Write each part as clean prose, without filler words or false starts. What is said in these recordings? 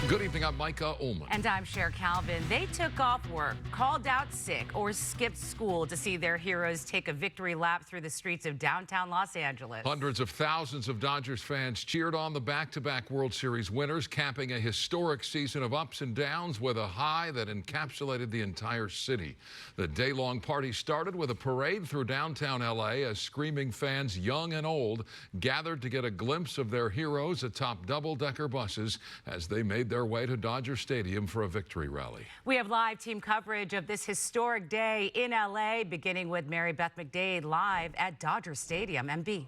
Good evening, I'm Micah Ullman. And I'm Cher Calvin. They took off work, called out sick, or skipped school to see their heroes take a victory lap through the streets of downtown Los Angeles. Hundreds of thousands of Dodgers fans cheered on the back-to-back World Series winners, capping a historic season of ups and downs with a high that encapsulated the entire city. The day-long party started with a parade through downtown L.A. as screaming fans, young and old, gathered to get a glimpse of their heroes atop double-decker buses as they made their way to Dodger Stadium for a victory rally. We have live team coverage of this historic day in L.A., beginning with Mary Beth McDade live at Dodger Stadium. MB.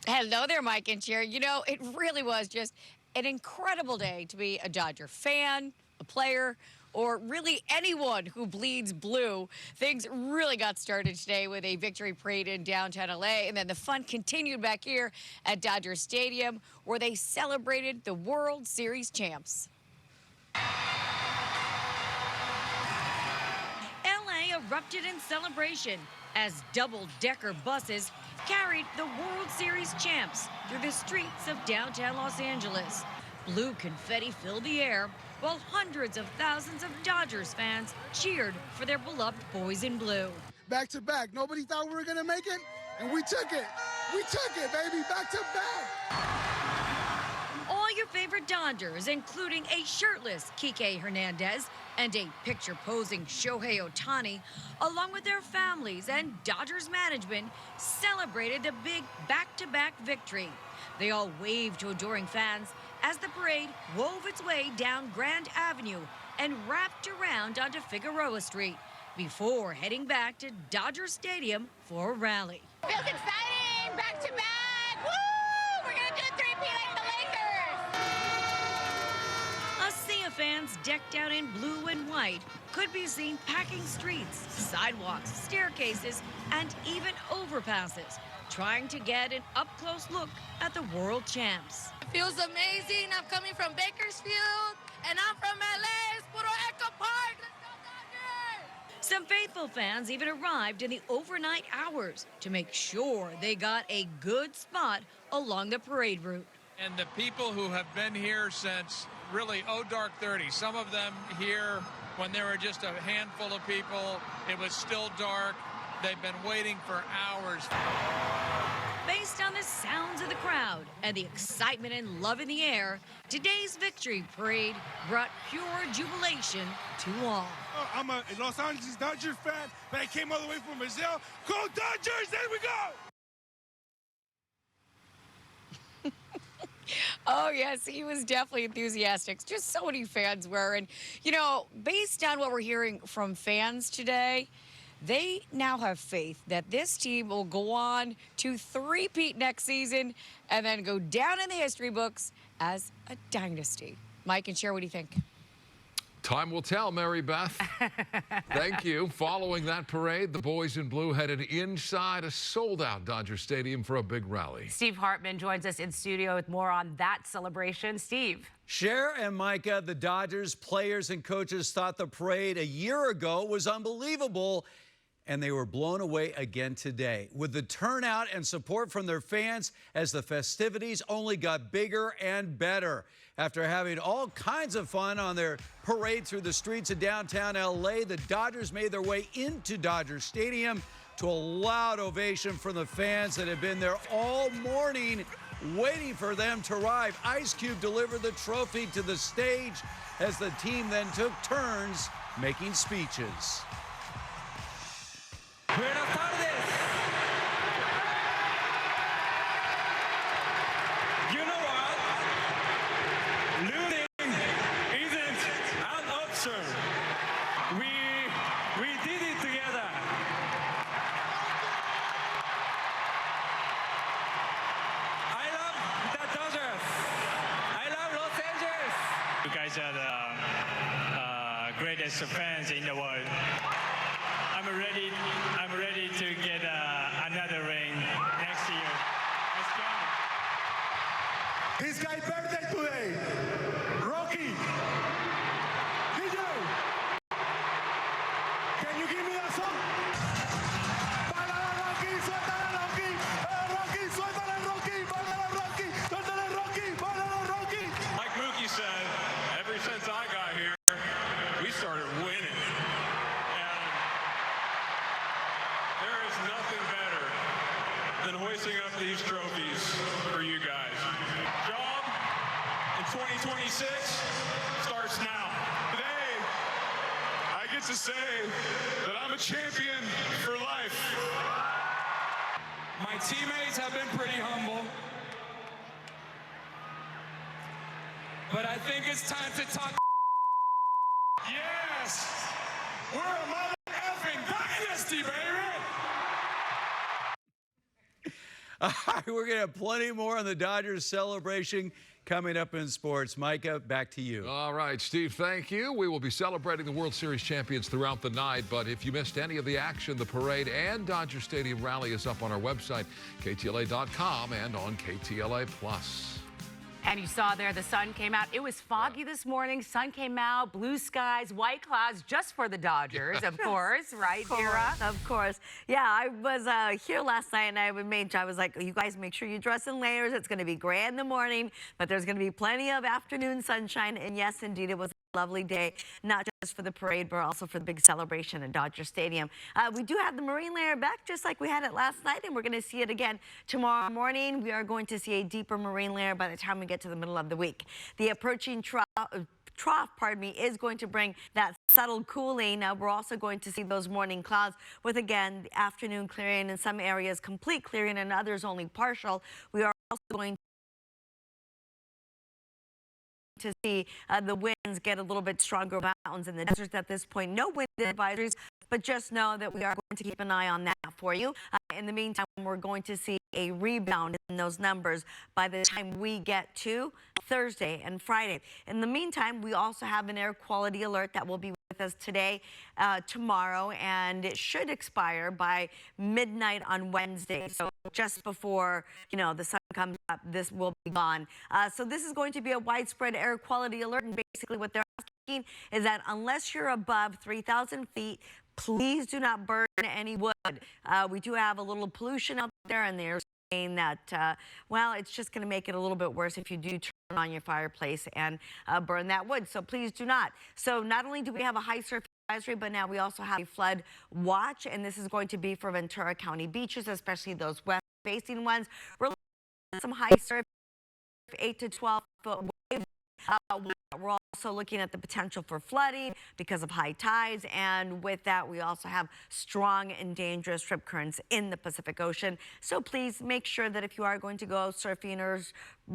Hello there, Mike and Cher. You know, it really was just an incredible day to be a Dodger fan, a player, or really anyone who bleeds blue. Things really got started today with a victory parade in downtown LA, and then the fun continued back here at Dodger Stadium, where they celebrated the World Series champs. LA erupted in celebration as double-decker buses carried the World Series champs through the streets of downtown Los Angeles. Blue confetti filled the air, while hundreds of thousands of Dodgers fans cheered for their beloved boys in blue. Back to back. Nobody thought we were going to make it, and we took it. We took it, baby, back to back. All your favorite Dodgers, including a shirtless Kike Hernandez and a picture-posing Shohei Ohtani, along with their families and Dodgers management, celebrated the big back-to-back victory. They all waved to adoring fans as the parade wove its way down Grand Avenue and wrapped around onto Figueroa Street before heading back to Dodger Stadium for a rally. Feels exciting! Back to back! Woo! We're gonna do a three-peat like the Lakers! A sea of fans decked out in blue and white could be seen packing streets, sidewalks, staircases, and even overpasses, trying to get an up-close look at the world champs. It feels amazing. I'm coming from Bakersfield, and I'm from LA. It's Puro Echo Park. Let's go, Dodgers! Some faithful fans even arrived in the overnight hours to make sure they got a good spot along the parade route. And the people who have been here since really dark 30, some of them here when there were just a handful of people, it was still dark. They've been waiting for hours. Based on the sounds of the crowd and the excitement and love in the air, today's victory parade brought pure jubilation to all. I'm a Los Angeles Dodgers fan, but I came all the way from Brazil. Go Dodgers! There we go! Oh, yes, he was definitely enthusiastic. Just so many fans were. And, you know, based on what we're hearing from fans today, they now have faith that this team will go on to three-peat next season and then go down in the history books as a dynasty. Mike and Cher, what do you think? Time will tell, Mary Beth. Thank you. Following that parade, the boys in blue headed inside a sold-out Dodger Stadium for a big rally. Steve Hartman joins us in studio with more on that celebration. Steve. Cher and Micah, the Dodgers players and coaches thought the parade a year ago was unbelievable, and they were blown away again today with the turnout and support from their fans as the festivities only got bigger and better. After having all kinds of fun on their parade through the streets of downtown LA, the Dodgers made their way into Dodger Stadium to a loud ovation from the fans that had been there all morning waiting for them to arrive. Ice Cube delivered the trophy to the stage as the team then took turns making speeches. Buenas tardes. You know what? Losing isn't an option. We did it together. I love the Dodgers. I love Los Angeles. You guys are the greatest fans in the world. I'm ready to get another ring next year. Let's go. His guy birthday today. Rocky. DJ. Can you give me that song? Para Rocky, suéltale Rocky. Rocky, suéltale Rocky. Para Rocky, suéltale Rocky. Para Rocky. hoisting up these trophies for you guys. Job in 2026 starts now. Today, I get to say that I'm a champion for life. My teammates have been pretty humble, but I think it's time to talk. Yes! We're a mother effing dynasty, baby! All right, we're going to have plenty more on the Dodgers celebration coming up in sports. Micah, back to you. All right, Steve, thank you. We will be celebrating the World Series champions throughout the night, but if you missed any of the action, the parade and Dodger Stadium rally is up on our website, KTLA.com, and on KTLA+. And you saw there the sun came out. It was foggy this morning. Sun came out, blue skies, white clouds, just for the Dodgers, of course, right, Vera? Of course. Yeah, I was here last night, and I was like, you guys make sure you dress in layers. It's going to be gray in the morning, but there's going to be plenty of afternoon sunshine. And yes, indeed, it was a lovely day, not just for the parade, but also for the big celebration at Dodger Stadium. We do have the marine layer back, just like we had it last night, and we're going to see it again tomorrow morning. We are going to see a deeper marine layer by the time we get to the middle of the week. The approaching trough, is going to bring that subtle cooling. We're also going to see those morning clouds with, again, the afternoon clearing in some areas, complete clearing, and others only partial. We are also going to see the winds get a little bit stronger. Mountains in the deserts at this point. No wind advisories, but just know that we are going to keep an eye on that for you. In the meantime, we're going to see a rebound in those numbers by the time we get to Thursday and Friday. In the meantime, we also have an air quality alert that will be with us today, tomorrow, and it should expire by midnight on Wednesday. So just before, the sun comes up, this will be gone. So this is going to be a widespread air quality alert, and basically what they're asking is that unless you're above 3,000 feet, please do not burn any wood. We do have a little pollution out there, and they're saying that, well, it's just going to make it a little bit worse if you do turn on your fireplace and burn that wood. So please do not. So not only do we have a high surf advisory, but now we also have a flood watch, and this is going to be for Ventura County beaches, especially those west-facing ones. We're looking at some high surf, 8 to 12 foot waves. We're also looking at the potential for flooding because of high tides, and with that, we also have strong and dangerous rip currents in the Pacific Ocean. So please make sure that if you are going to go surfing or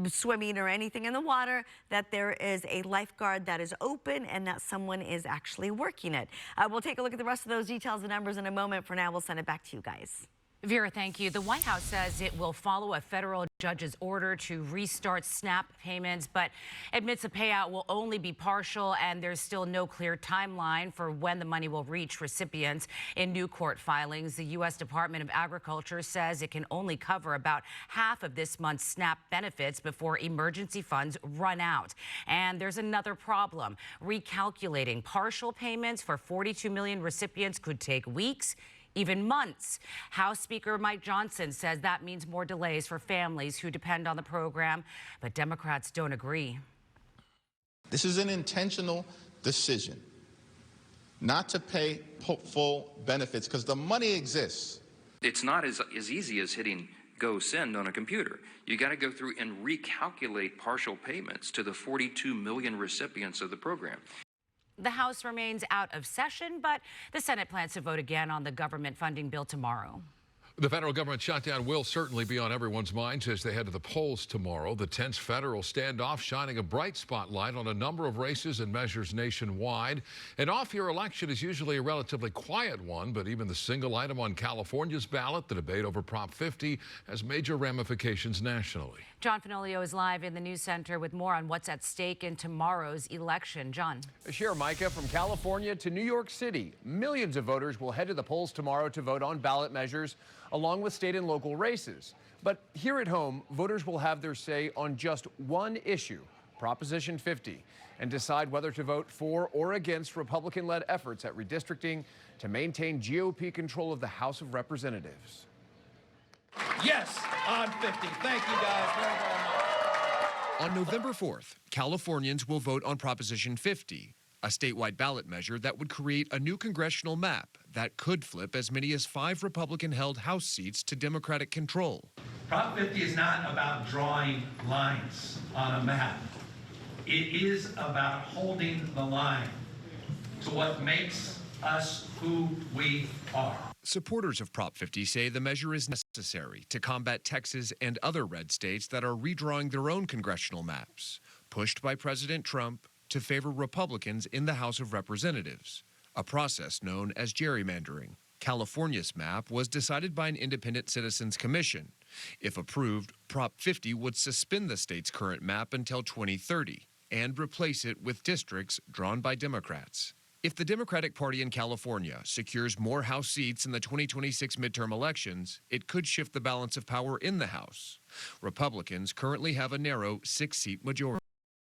swimming or anything in the water, that there is a lifeguard that is open and that someone is actually working it. We'll take a look at the rest of those details and numbers in a moment. For now, we'll send it back to you guys. Vera, thank you. The White House says it will follow a federal judge's order to restart SNAP payments, but admits the payout will only be partial, and there's still no clear timeline for when the money will reach recipients. In new court filings, the U.S. Department of Agriculture says it can only cover about half of this month's SNAP benefits before emergency funds run out. And there's another problem. Recalculating partial payments for 42 million recipients could take weeks, even months. House Speaker Mike Johnson says that means more delays for families who depend on the program, but Democrats don't agree. This is an intentional decision not to pay full benefits because the money exists. It's not as easy as hitting go send on a computer. You got to go through and recalculate partial payments to the 42 million recipients of the program. The House remains out of session, but the Senate plans to vote again on the government funding bill tomorrow. The federal government shutdown will certainly be on everyone's minds as they head to the polls tomorrow. The tense federal standoff shining a bright spotlight on a number of races and measures nationwide. An off-year election is usually a relatively quiet one, but even the single item on California's ballot, the debate over Prop 50, has major ramifications nationally. John Fenolio is live in the news center with more on what's at stake in tomorrow's election. John. Sure, Micah. From California to New York City, millions of voters will head to the polls tomorrow to vote on ballot measures, along with state and local races. But here at home, voters will have their say on just one issue, Proposition 50, and decide whether to vote for or against Republican-led efforts at redistricting to maintain GOP control of the House of Representatives. Yes, on 50. Thank you guys very, very much. On November 4th, Californians will vote on Proposition 50, a statewide ballot measure that would create a new congressional map that could flip as many as 5 Republican-held House seats to Democratic control. Prop 50 is not about drawing lines on a map. It is about holding the line to what makes us who we are. Supporters of Prop 50 say the measure is necessary to combat Texas and other red states that are redrawing their own congressional maps, pushed by President Trump to favor Republicans in the House of Representatives, a process known as gerrymandering. California's map was decided by an independent citizens commission. If approved, Prop 50 would suspend the state's current map until 2030 and replace it with districts drawn by Democrats. If the Democratic Party in California secures more House seats in the 2026 midterm elections, it could shift the balance of power in the House. Republicans currently have a narrow 6-seat majority.